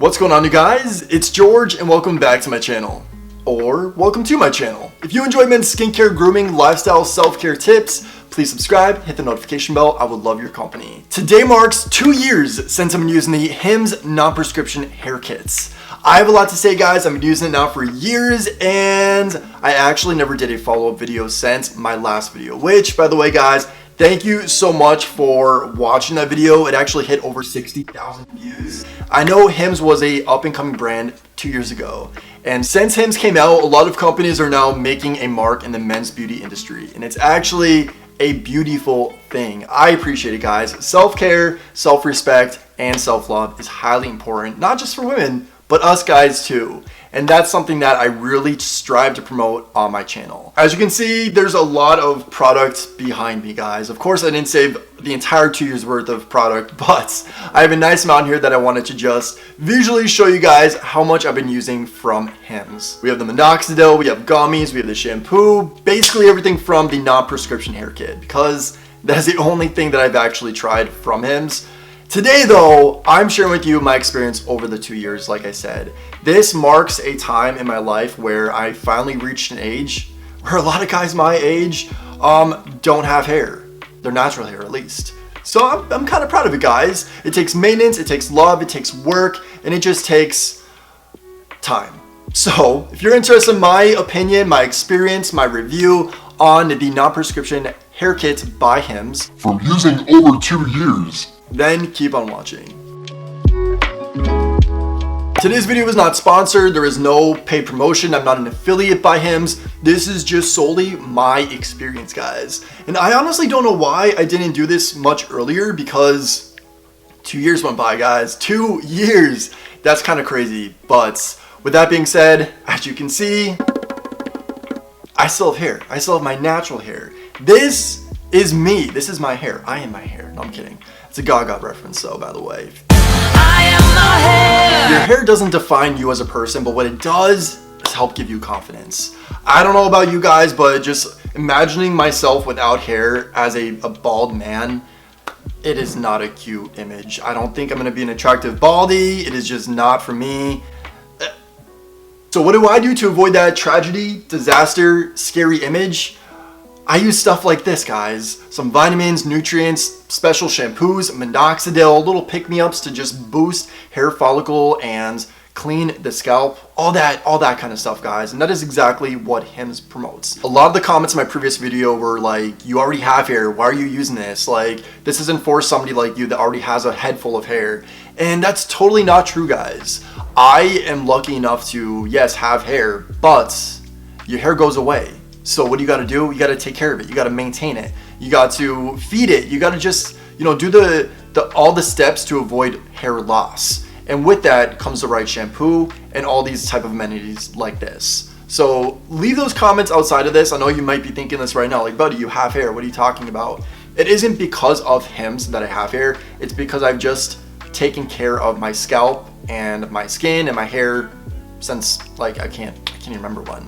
What's going on, you guys? It's George and welcome back to my channel. Or welcome to my channel. If you enjoy men's skincare, grooming, lifestyle, self-care tips, please subscribe, hit the notification bell. I would love your company. Today marks 2 years since I've been using the 𝗵𝘁 non-prescription hair kits. I have a lot to say, guys. I've been using it now for years, and I actually never did a follow-up video since my last video, which, by the way, guys, thank you so much for watching that video. It actually hit over 60,000 views. I know 𝗵𝘁 was a up-and-coming brand 2 years ago, and since 𝗵𝘁 came out, a lot of companies are now making a mark in the men's beauty industry, and it's actually a beautiful thing. I appreciate it, guys. Self-care, self-respect, and self-love is highly important, not just for women, but us guys too. And that's something that I really strive to promote on my channel. As you can see, there's a lot of product behind me, guys. Of course, I didn't save the entire 2 years worth of product, but I have a nice amount here that I wanted to just visually show you guys how much I've been using from 𝗵𝘁. We have the Minoxidil, we have gummies, we have the shampoo, basically everything from the non-prescription hair kit, because that's the only thing that I've actually tried from 𝗵𝘁. Today though, I'm sharing with you my experience over the 2 years, like I said. This marks a time in my life where I finally reached an age where a lot of guys my age don't have hair. Their natural hair, at least. So I'm kind of proud of it, guys. It takes maintenance, it takes love, it takes work, and it just takes time. So if you're interested in my opinion, my experience, my review on the non-prescription hair kit by 𝗵𝘁 from using over 2 years, then keep on watching. Today's video is not sponsored. There is no paid promotion. I'm not an affiliate by 𝗵𝘁. This is just solely my experience, guys. And I honestly don't know why I didn't do this much earlier, because 2 years went by, guys. 2 years. That's kind of crazy. But with that being said, as you can see, I still have hair. I still have my natural hair. This is me. This is my hair. I am my hair. No, I'm kidding. It's a 𝗀𝗄𝗑 reference, though, by the way. I am my hair. Your hair doesn't define you as a person, but what it does is help give you confidence. I don't know about you guys, but just imagining myself without hair as a bald man, it is not a cute image. I don't think I'm going to be an attractive baldy. It is just not for me. So what do I do to avoid that tragedy, disaster, scary image? I use stuff like this, guys. Some vitamins, nutrients, special shampoos, Minoxidil, little pick-me-ups to just boost hair follicle and clean the scalp, all that kind of stuff, guys. And that is exactly what 𝗵𝘁 promotes. A lot of the comments in my previous video were like, you already have hair, why are you using this? Like, this isn't for somebody like you that already has a head full of hair. And that's totally not true, guys. I am lucky enough to, yes, have hair, but your hair goes away. So what do you got to do? You got to take care of it. You got to maintain it. You got to feed it. You got to just, do all the steps to avoid hair loss. And with that comes the right shampoo and all these type of amenities like this. So leave those comments outside of this. I know you might be thinking this right now, like, buddy, you have hair. What are you talking about? It isn't because of 𝗵𝘁 that I have hair. It's because I've just taken care of my scalp and my skin and my hair since, like, I can't even remember when.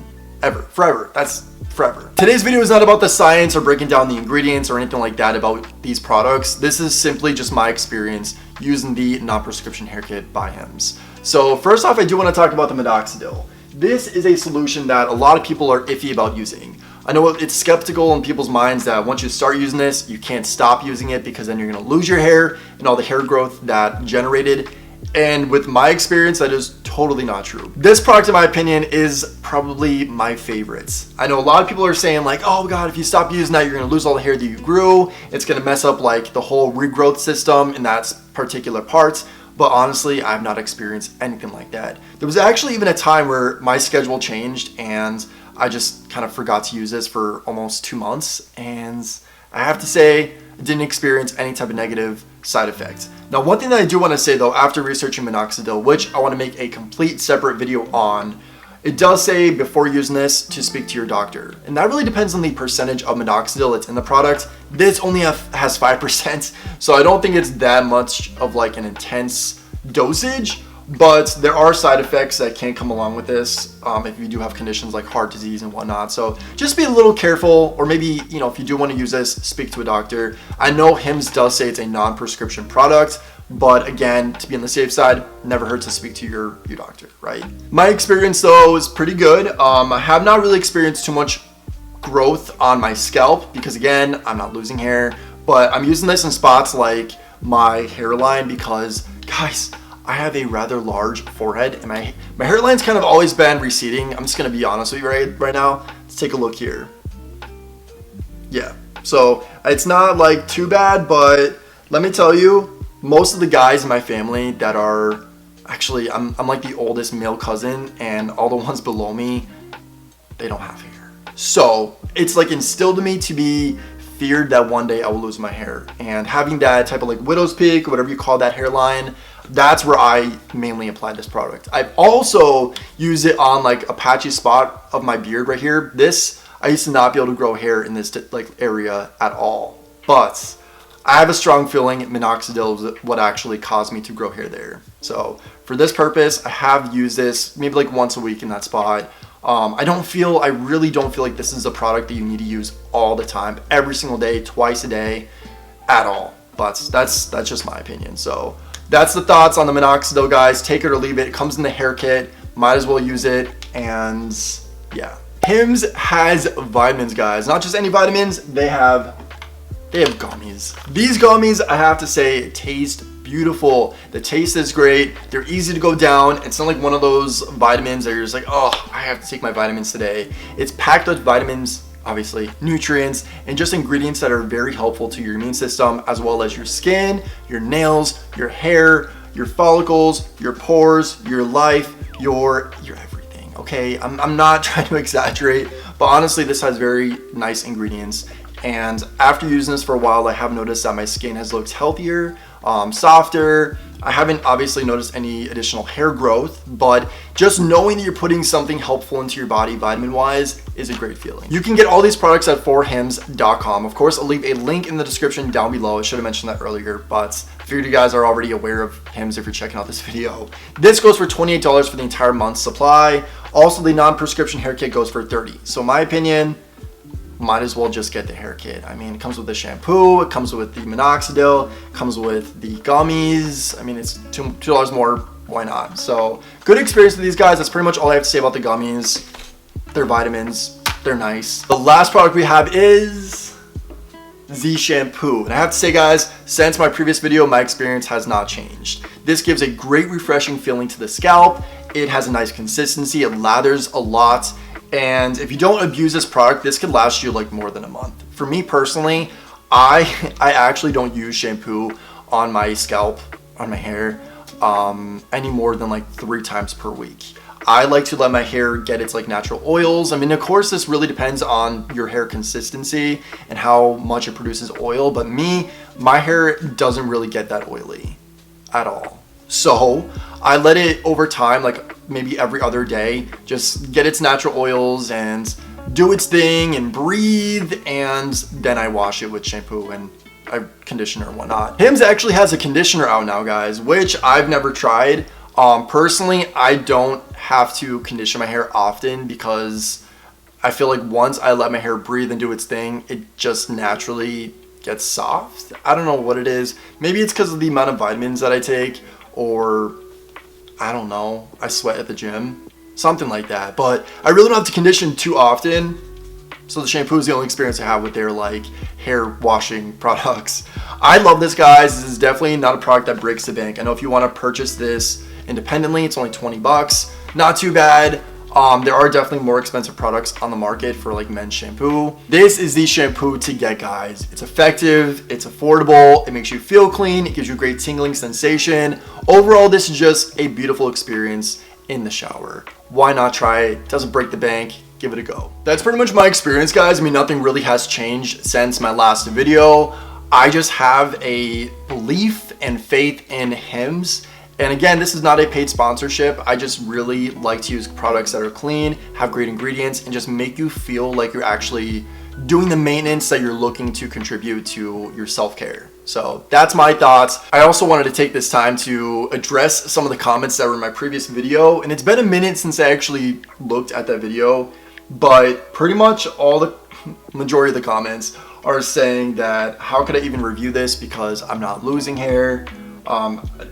Forever. That's forever. Today's video is not about the science or breaking down the ingredients or anything like that about these products. This is simply just my experience using the non-prescription hair kit by 𝗵𝘁. So first off, I do want to talk about the Minoxidil. This is a solution that a lot of people are iffy about using. I know it's skeptical in people's minds that once you start using this, you can't stop using it because then you're going to lose your hair and all the hair growth that generated. And with my experience, that is totally not true. This product, in my opinion, is probably my favorite. I know a lot of people are saying like, oh God, if you stop using that, you're gonna lose all the hair that you grew. It's gonna mess up like the whole regrowth system in that particular part. But honestly, I've not experienced anything like that. There was actually even a time where my schedule changed and I just kind of forgot to use this for almost 2 months. And I have to say, I didn't experience any type of negative side effects. Now, one thing that I do want to say though, after researching Minoxidil, which I want to make a complete separate video on, it does say before using this to speak to your doctor. And that really depends on the percentage of Minoxidil that's in the product. This only has 5%, so I don't think it's that much of like an intense dosage. But there are side effects that can come along with this if you do have conditions like heart disease and whatnot. So just be a little careful, or maybe, if you do want to use this, speak to a doctor. I know 𝗵𝘁 does say it's a non-prescription product, But again, to be on the safe side, never hurts to speak to your doctor, right? My experience though is pretty good. I have not really experienced too much growth on my scalp because again, I'm not losing hair, but I'm using this in spots like my hairline because guys, I have a rather large forehead and my hairline's kind of always been receding. I'm just gonna be honest with you right now. Let's take a look here. Yeah, so it's not like too bad, but let me tell you, most of the guys in my family that are actually, I'm like the oldest male cousin, and all the ones below me, they don't have hair. So it's like instilled in me to be feared that one day I will lose my hair. And having that type of like widow's peak, or whatever you call that hairline, that's where I mainly apply this product. I've also used it on like a patchy spot of my beard right here. This, I used to not be able to grow hair in this like area at all, but I have a strong feeling minoxidil is what actually caused me to grow hair there. So for this purpose, I have used this maybe like once a week in that spot. I really don't feel like this is a product that you need to use all the time, every single day, twice a day at all. But that's just my opinion. So that's the thoughts on the minoxidil, guys. Take it or leave it. It comes in the hair kit. Might as well use it. And yeah. Hims has vitamins, guys. Not just any vitamins. They have gummies. These gummies, I have to say, taste beautiful. The taste is great. They're easy to go down. It's not like one of those vitamins that you're just like, oh, I have to take my vitamins today. It's packed with vitamins, obviously, nutrients, and just ingredients that are very helpful to your immune system, as well as your skin, your nails, your hair, your follicles, your pores, your life, your everything, okay? I'm not trying to exaggerate, but honestly, this has very nice ingredients. And after using this for a while, I have noticed that my skin has looked healthier, softer. I haven't obviously noticed any additional hair growth, but just knowing that you're putting something helpful into your body vitamin wise is a great feeling. You can get all these products at 4hims.com. Of course, I'll leave a link in the description down below. I should have mentioned that earlier, but I figured you guys are already aware of Hims if you're checking out this video. This goes for $28 for the entire month's supply. Also, the non-prescription hair kit goes for $30. So in my opinion, might as well just get the hair kit. I mean, it comes with the shampoo, it comes with the minoxidil, it comes with the gummies. I mean, it's $2 more, why not? So good experience with these guys. That's pretty much all I have to say about the gummies. They're vitamins, they're nice. The last product we have is the shampoo. And I have to say, guys, since my previous video, my experience has not changed. This gives a great refreshing feeling to the scalp. It has a nice consistency, it lathers a lot. And if you don't abuse this product, this could last you like more than a month. For me personally, I actually don't use shampoo on my scalp, on my hair, any more than like 3 times per week. I like to let my hair get its like natural oils. I mean, of course, this really depends on your hair consistency and how much it produces oil. But my hair doesn't really get that oily at all. So I let it over time, like maybe every other day, just get its natural oils and do its thing and breathe, and then I wash it with shampoo and conditioner and whatnot. Hims actually has a conditioner out now, guys, which I've never tried. Personally, I don't have to condition my hair often because I feel like once I let my hair breathe and do its thing, it just naturally gets soft. I don't know what it is. Maybe it's because of the amount of vitamins that I take, or I don't know, I sweat at the gym, something like that. But I really don't have to condition too often, so the shampoo is the only experience I have with their like hair washing products. I love this, guys. This is definitely not a product that breaks the bank. I know if you want to purchase this independently, it's only 20 bucks, not too bad. There are definitely more expensive products on the market for like men's shampoo. This is the shampoo to get, guys. It's effective, it's affordable, it makes you feel clean, it gives you a great tingling sensation. Overall, this is just a beautiful experience in the shower. Why not try it? Doesn't break the bank, give it a go. That's pretty much my experience, guys. I mean, nothing really has changed since my last video. I just have a belief and faith in Hims. And again, this is not a paid sponsorship. I just really like to use products that are clean, have great ingredients, and just make you feel like you're actually doing the maintenance that you're looking to contribute to your self-care. So that's my thoughts. I also wanted to take this time to address some of the comments that were in my previous video. And it's been a minute since I actually looked at that video, but pretty much all the majority of the comments are saying that how could I even review this because I'm not losing hair.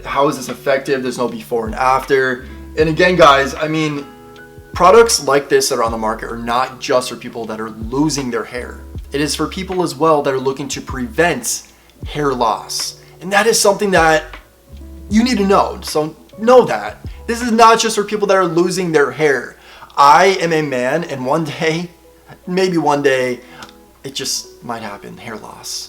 How is this effective? There's no before and after. And again, guys, I mean, products like this that are on the market are not just for people that are losing their hair. It is for people as well that are looking to prevent hair loss. And that is something that you need to know. So know that. This is not just for people that are losing their hair. I am a man, and one day, maybe one day, it just might happen, hair loss.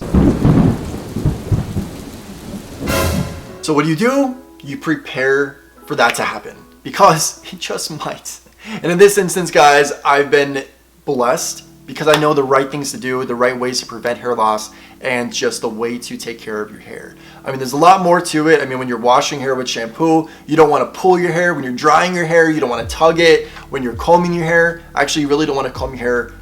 So what do? You prepare for that to happen, because it just might. And in this instance, guys, I've been blessed because I know the right things to do, the right ways to prevent hair loss, and just the way to take care of your hair. I mean, there's a lot more to it. I mean, when you're washing hair with shampoo, you don't want to pull your hair. When you're drying your hair, you don't want to tug it. When you're combing your hair, actually, you really don't want to comb your hair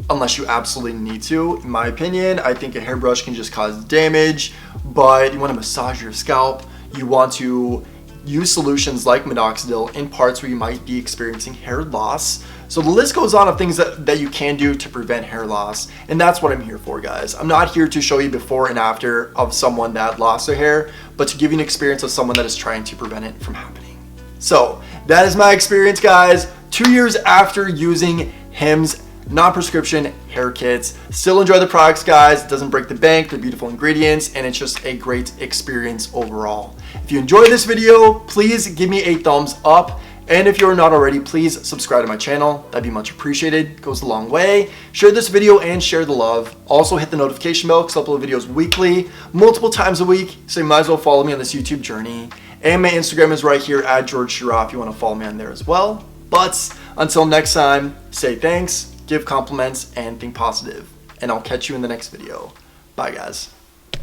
unless you absolutely need to. In my opinion, I think a hairbrush can just cause damage, but you want to massage your scalp. You want to use solutions like Minoxidil in parts where you might be experiencing hair loss. So the list goes on of things that you can do to prevent hair loss, and that's what I'm here for, guys. I'm not here to show you before and after of someone that lost their hair, but to give you an experience of someone that is trying to prevent it from happening. So that is my experience, guys. 2 years after using Hims non-prescription hair kits. Still enjoy the products, guys. It doesn't break the bank. They're beautiful ingredients, and it's just a great experience overall. If you enjoyed this video, please give me a thumbs up. And if you're not already, please subscribe to my channel. That'd be much appreciated. It goes a long way. Share this video and share the love. Also hit the notification bell because I upload videos weekly, multiple times a week. So you might as well follow me on this YouTube journey. And my Instagram is right here at 𝗀𝗄𝘄𝘆 if you want to follow me on there as well. But until next time, say thanks, give compliments, and think positive. And I'll catch you in the next video. Bye, guys.